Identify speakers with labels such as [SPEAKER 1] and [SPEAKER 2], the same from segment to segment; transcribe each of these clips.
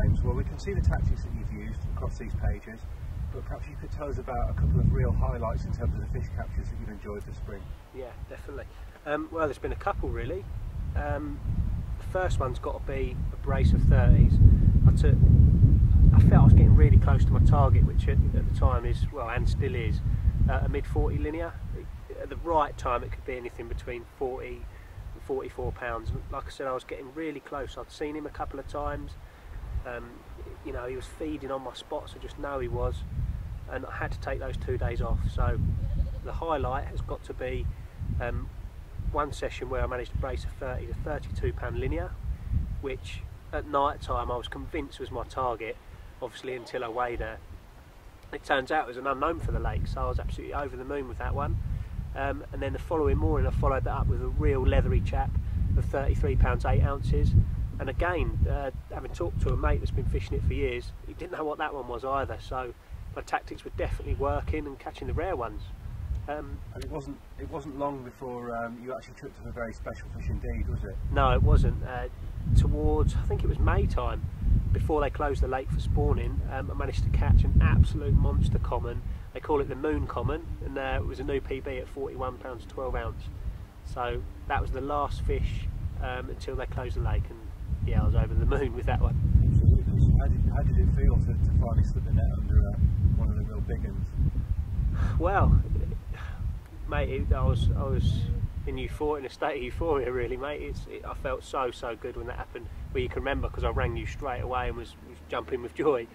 [SPEAKER 1] James. Well, we can see the tactics that you've used across these pages, but perhaps you could tell us about a couple of real highlights in terms of the fish captures that you've enjoyed this spring.
[SPEAKER 2] Yeah, definitely. Well, there's been a couple really. The first one's got to be a brace of 30s. I felt I was getting really close to my target, which at the time is, well, and still is, a mid-40 linear. At the right time it could be anything between 40 and 44 pounds. Like I said, I was getting really close. I'd seen him a couple of times. You know, he was feeding on my spot, so I just know he was, and I had to take those 2 days off. So the highlight has got to be one session where I managed to brace a 30 to 32 pound linear, which at night time I was convinced was my target, obviously, until I weighed her. It turns out it was an unknown for the lake, so I was absolutely over the moon with that one. And then the following morning I followed that up with a real leathery chap of 33 pounds 8 ounces, and again, having talked to a mate that's been fishing it for years, he didn't know what that one was either, so my tactics were definitely working and catching the rare ones.
[SPEAKER 1] And it wasn't long before you actually tripped up a very special fish indeed, was it?
[SPEAKER 2] No, it wasn't. Towards, I think it was May time, before they closed the lake for spawning, I managed to catch an absolute monster common. They call it the moon common, and it was a new PB at 41 pounds 12 ounce. So that was the last fish until they closed the lake, and yeah, I was over the moon with that one.
[SPEAKER 1] How did it feel to finally slip the net under one of the real big ones?
[SPEAKER 2] Well, mate, I was in a state of euphoria really, mate. I felt so good when that happened. Well, you can remember because I rang you straight away and was jumping with joy.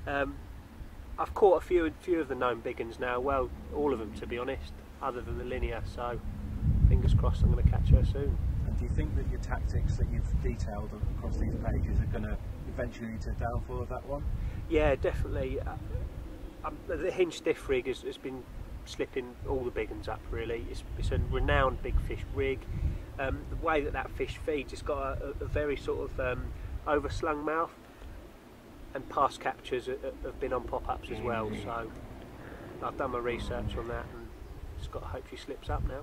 [SPEAKER 2] I've caught a few of the known big ones now, well, all of them to be honest, other than the linear, so fingers crossed I'm going to catch her soon.
[SPEAKER 1] And do you think that your tactics that you've detailed across these pages are going to eventually lead to the downfall of that one? Yeah,
[SPEAKER 2] definitely. The Hinged stiff rig has been slipping all the big ones up really. It's a renowned big fish rig. The way that fish feeds, it's got a very sort of overslung mouth, and past captures have been on pop-ups as well, so I've done my research on that and just got to hope she slips up now.